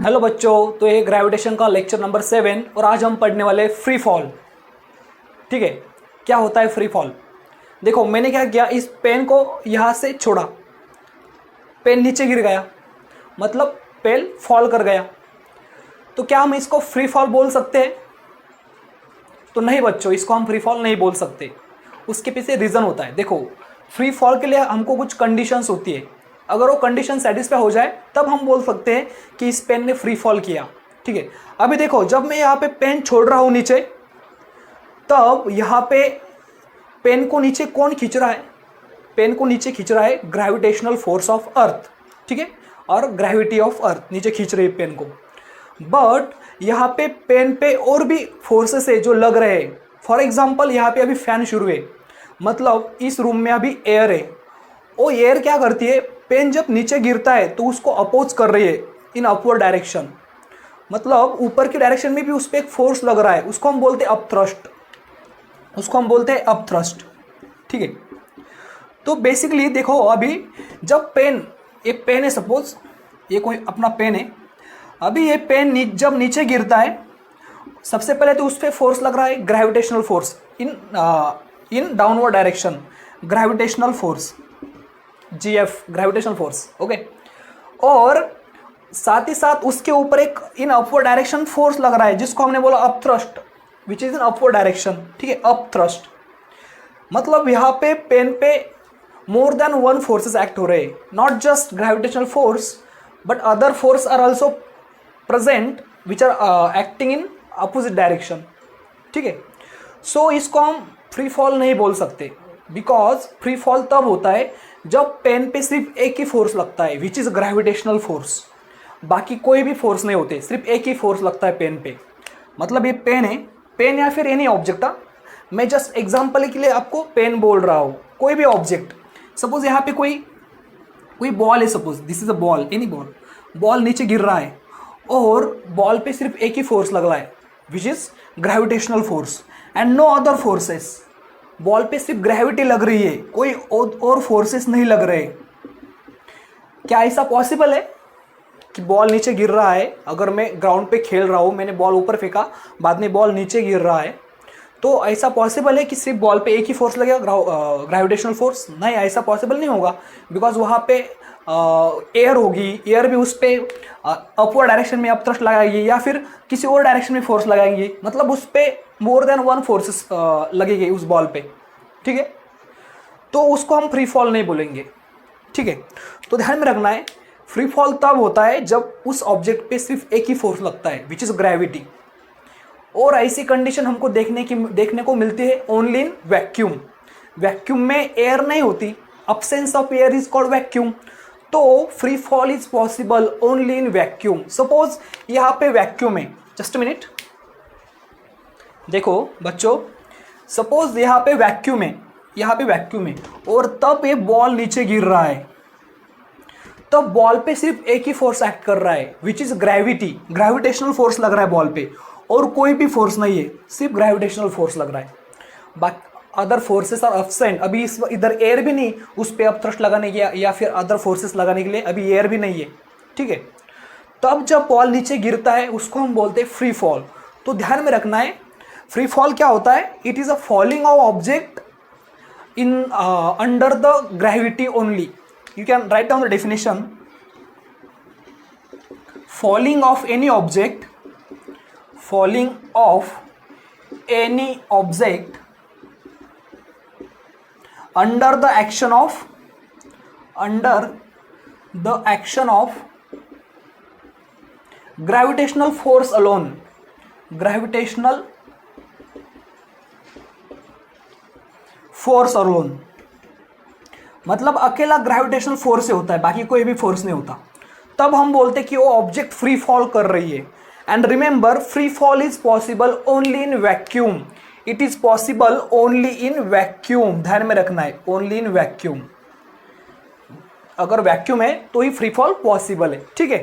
Hello बच्चों, तो ये ग्रेविटेशन का लेक्चर नंबर 7 और आज हम पढ़ने वाले फ्री फॉल। ठीक है, क्या होता है फ्री फॉल? देखो मैंने क्या किया, इस पेन को यहाँ से छोड़ा, पेन नीचे गिर गया, मतलब पेन फॉल कर गया। तो क्या हम इसको फ्री फॉल बोल सकते हैं? तो नहीं बच्चों, इसको हम फ्री फॉल नहीं बोल सकते। उसके पीछे रीज़न होता है। देखो, फ्री फॉल के लिए हमको कुछ कंडीशंस होती है। अगर वो कंडीशन सेटिस्फाई हो जाए तब हम बोल सकते हैं कि इस पेन ने फ्री फॉल किया। ठीक है, अभी देखो, जब मैं यहाँ पे पेन छोड़ रहा हूँ नीचे, तब यहाँ पे पेन को नीचे कौन खींच रहा है? पेन को नीचे खींच रहा है ग्रेविटेशनल फोर्स ऑफ अर्थ। ठीक है, और ग्रेविटी ऑफ अर्थ नीचे खींच रही है पेन को। बट यहाँ पे पेन पे और भी फोर्सेस है जो लग रहे हैं। फॉर एग्जाम्पल, यहाँ पे अभी फैन शुरू है, मतलब इस रूम में अभी एयर है। वो एयर क्या करती है, पेन जब नीचे गिरता है तो उसको अपोज कर रही है इन अपवर्ड डायरेक्शन, मतलब ऊपर की डायरेक्शन में भी उस पर एक फोर्स लग रहा है। उसको हम बोलते हैं अपथ्रस्ट, उसको हम बोलते हैं अपथ्रस्ट। ठीक है, तो बेसिकली देखो, अभी जब पेन, ये पेन है, सपोज ये कोई अपना पेन है, अभी ये पेन जब नीचे गिरता है, सबसे पहले तो उस पर फोर्स लग रहा है gravitational force in downward direction, gravitational force GF, gravitational force. Okay, और साथ ही साथ उसके ऊपर एक इन अपवर्ड डायरेक्शन फोर्स लग रहा है जिसको हमने बोला upthrust, which is in upward direction. ठीक है, अपथ्रस्ट मतलब यहाँ पे पेन पे more than one forces act हो रहे हैं, not just gravitational force but other force are also present which are acting in opposite direction. ठीक है, सो इसको हम फ्री फॉल नहीं बोल सकते, बिकॉज फ्री फॉल तब होता है जब पेन पे सिर्फ एक ही फोर्स लगता है, विच इज ग्रेविटेशनल फोर्स। बाकी कोई भी फोर्स नहीं होते, सिर्फ एक ही फोर्स लगता है पेन पे। मतलब ये पेन है, पेन या फिर एनी ऑब्जेक्ट, मैं जस्ट एग्जांपल के लिए आपको पेन बोल रहा हूँ। कोई भी ऑब्जेक्ट, सपोज यहाँ पे कोई बॉल है, suppose this is a ball, any ball, ball नीचे गिर रहा है और बॉल पे सिर्फ एक ही फोर्स लग रहा है, which is gravitational force and no other forces. Ball पे सिर्फ ग्रेविटी लग रही है, कोई और फोर्सेस नहीं लग रहे। क्या ऐसा पॉसिबल है कि बॉल नीचे गिर रहा है? अगर मैं ग्राउंड पे खेल रहा हूँ, मैंने बॉल ऊपर फेंका, बाद में बॉल नीचे गिर रहा है, तो ऐसा पॉसिबल है कि सिर्फ बॉल पे एक ही फोर्स लगेगा, ग्रेविटेशनल फोर्स? नहीं, ऐसा पॉसिबल नहीं होगा, बिकॉज वहाँ पे एयर होगी, एयर भी उस पर अपवर्ड डायरेक्शन में अपथ्रस्ट लगाएगी या फिर किसी और डायरेक्शन में फोर्स लगाएंगी, मतलब उस पर मोर देन वन फोर्सेस लगेगी उस बॉल पे। ठीक है, तो उसको हम फ्री फॉल नहीं बोलेंगे। ठीक है, तो ध्यान में रखना है, फ्री फॉल तब होता है जब उस ऑब्जेक्ट पे सिर्फ एक ही फोर्स लगता है, विच इज ग्रेविटी। और ऐसी कंडीशन हमको देखने को मिलती है ओनली इन वैक्यूम। वैक्यूम में एयर नहीं होती, absence of air is called vacuum. तो free fall is possible only in vacuum. Suppose यहाँ पे वैक्यूम है, जस्ट मिनट, देखो बच्चों, सपोज यहाँ पे वैक्यूम है, यहाँ पे वैक्यूम है और तब ये बॉल नीचे गिर रहा है, तब बॉल पे सिर्फ एक ही फोर्स एक्ट कर रहा है, which is gravity, gravitational force लग रहा है बॉल पे, और कोई भी फोर्स नहीं है, सिर्फ ग्रेविटेशनल फोर्स लग रहा है। बाकी अदर फोर्सेस आर एब्सेंट। अभी इधर एयर भी नहीं उस पर अपथ्रस्ट लगाने के या फिर अदर फोर्सेस लगाने के लिए, अभी एयर भी नहीं है। ठीक है, तब जब बॉल नीचे गिरता है उसको हम बोलते हैं फ्री फॉल। तो ध्यान में रखना है, फ्री फॉल क्या होता है? It is a falling of object in under the gravity only. You can write down the definition. Falling of any object, falling of any object under the action of gravitational force alone, gravitational force alone, मतलब अकेला gravitational force से होता है, बाकी कोई भी force नहीं होता, तब हम बोलते हैं कि वो ऑब्जेक्ट फ्री फॉल कर रही है। And remember, free fall is possible only in vacuum. It is possible only in vacuum, ध्यान में रखना है, ओनली इन वैक्यूम। अगर वैक्यूम है तो ही फ्री फॉल पॉसिबल है। ठीक है,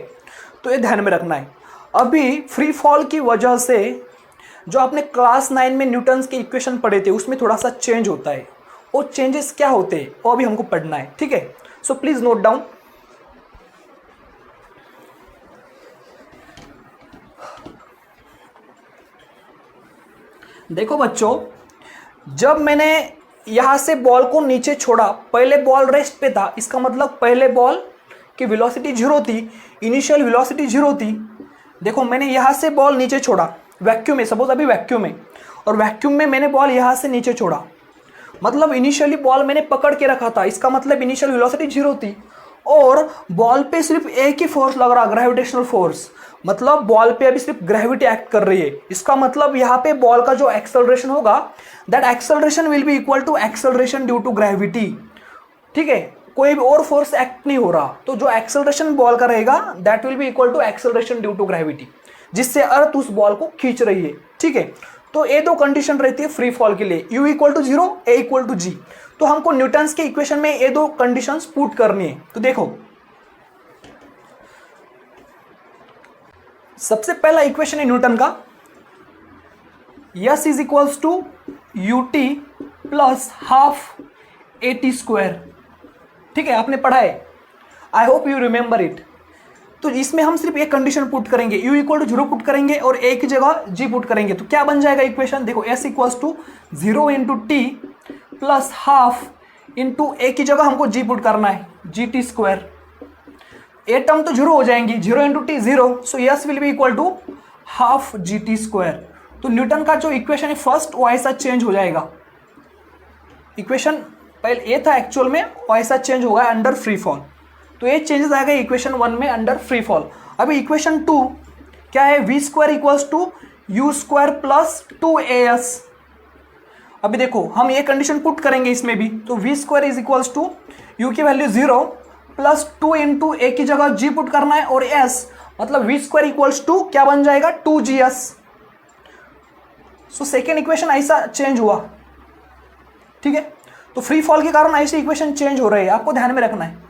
तो ये ध्यान में रखना है। अभी फ्री फॉल की वजह से जो आपने क्लास 9 में न्यूटन्स के इक्वेशन पढ़े थे उसमें थोड़ा सा चेंज होता है। वो चेंजेस क्या होते हैं वो अभी हमको पढ़ना है। ठीक है, सो प्लीज नोट डाउन। देखो बच्चों, जब मैंने यहाँ से बॉल को नीचे छोड़ा, पहले बॉल रेस्ट पे था, इसका मतलब पहले बॉल की वेलोसिटी 0 थी, इनिशियल वेलोसिटी 0 थी। देखो मैंने यहाँ से बॉल नीचे छोड़ा वैक्यूम में, सपोज अभी वैक्यूम में, और वैक्यूम में मैंने बॉल यहाँ से नीचे छोड़ा, मतलब इनिशियली बॉल मैंने पकड़ के रखा था, इसका मतलब इनिशियल वेलोसिटी 0 थी, और बॉल पे सिर्फ एक ही फोर्स लग रहा, ग्रेविटेशनल फोर्स, मतलब बॉल पे अभी सिर्फ ग्रेविटी एक्ट कर रही है। इसका मतलब यहाँ पे बॉल का जो एक्सेलरेशन होगा, that acceleration will be equal to acceleration due to gravity. ठीक है, कोई भी और फोर्स एक्ट नहीं हो रहा, तो जो एक्सेलरेशन बॉल का रहेगा that will be equal to acceleration due to gravity, जिससे अर्थ उस बॉल को खींच रही है। ठीक है, तो ये दो कंडीशन रहती है फ्री फॉल के लिए, u equal to 0, a equal to g। तो हमको न्यूटन्स के इक्वेशन में ये दो कंडीशंस पुट करनी है। तो देखो, सबसे पहला इक्वेशन है न्यूटन का, s is equals to ut plus half at square. ठीक है, आपने पढ़ा है, I hope you remember it. तो इसमें हम सिर्फ एक कंडीशन पुट करेंगे, u इक्वल टू 0 पुट करेंगे और a की जगह g पुट करेंगे, तो क्या बन जाएगा इक्वेशन? देखो s equals to 0 into t plus half into a की जगह हमको g पुट करना है, gt स्क्वायर। ए टर्म तो 0 हो जाएंगी, 0 into t 0, so s will be equal to half gt square. तो न्यूटन का जो इक्वेशन है फर्स्ट, वो ऐसा चेंज हो जाएगा। इक्वेशन पहले ये था एक्चुअल में, वो ऐसा चेंज होगा अंडर फ्री फॉल। तो ये चेंजेस आएगा इक्वेशन 1 में अंडर फ्री फॉल। अभी इक्वेशन 2 क्या है? V square equals to u square plus 2as। अभी देखो हम ये कंडीशन पुट करेंगे इसमें भी, तो v square is equals to u की वैल्यू 0 प्लस 2 इंटू ए की जगह g पुट करना है, और s मतलब वी स्क्वायर इक्वल्स टू क्या बन जाएगा? 2gs। सो सेकेंड इक्वेशन ऐसा चेंज हुआ। ठीक है, तो फ्री फॉल के कारण ऐसे इक्वेशन चेंज हो रहे हैं, आपको ध्यान में रखना है।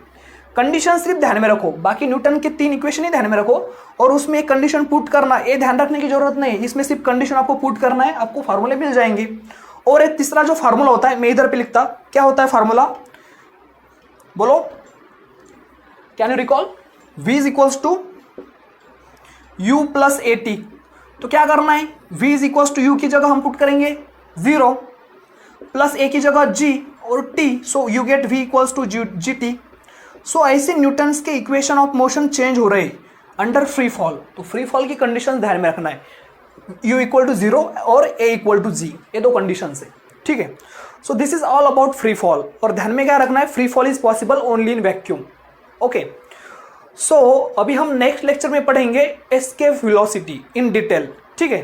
कंडीशन सिर्फ ध्यान में रखो, बाकी न्यूटन के 3 इक्वेशन ही ध्यान में रखो, और उसमें एक कंडीशन पुट करना, ये ध्यान रखने की जरूरत नहीं है, इसमें सिर्फ कंडीशन आपको पुट करना है, आपको फार्मूले मिल जाएंगे। और एक तीसरा जो फार्मूला होता है, मैं इधर पे लिखता, क्या होता है फार्मूला? बोलो, can you recall? v is equals to u plus a t. तो क्या करना है? v is equals to u की जगह हम पुट करेंगे 0 प्लस a की जगह g और t, so you get v equals to gt। So ऐसे न्यूटन्स के इक्वेशन ऑफ मोशन चेंज हो रहे अंडर फ्री फॉल। तो फ्री फॉल की कंडीशन ध्यान में रखना है, u इक्वल टू 0 और a इक्वल टू g, ये दो कंडीशन है। ठीक है, so this is all about free fall. और ध्यान में क्या रखना है? Free fall is possible only in vacuum. Okay, so अभी हम नेक्स्ट लेक्चर में पढ़ेंगे एस्केप वेलोसिटी इन डिटेल। ठीक है,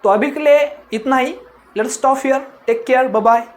तो अभी के लिए इतना ही। Let's stop here, take care, bye bye.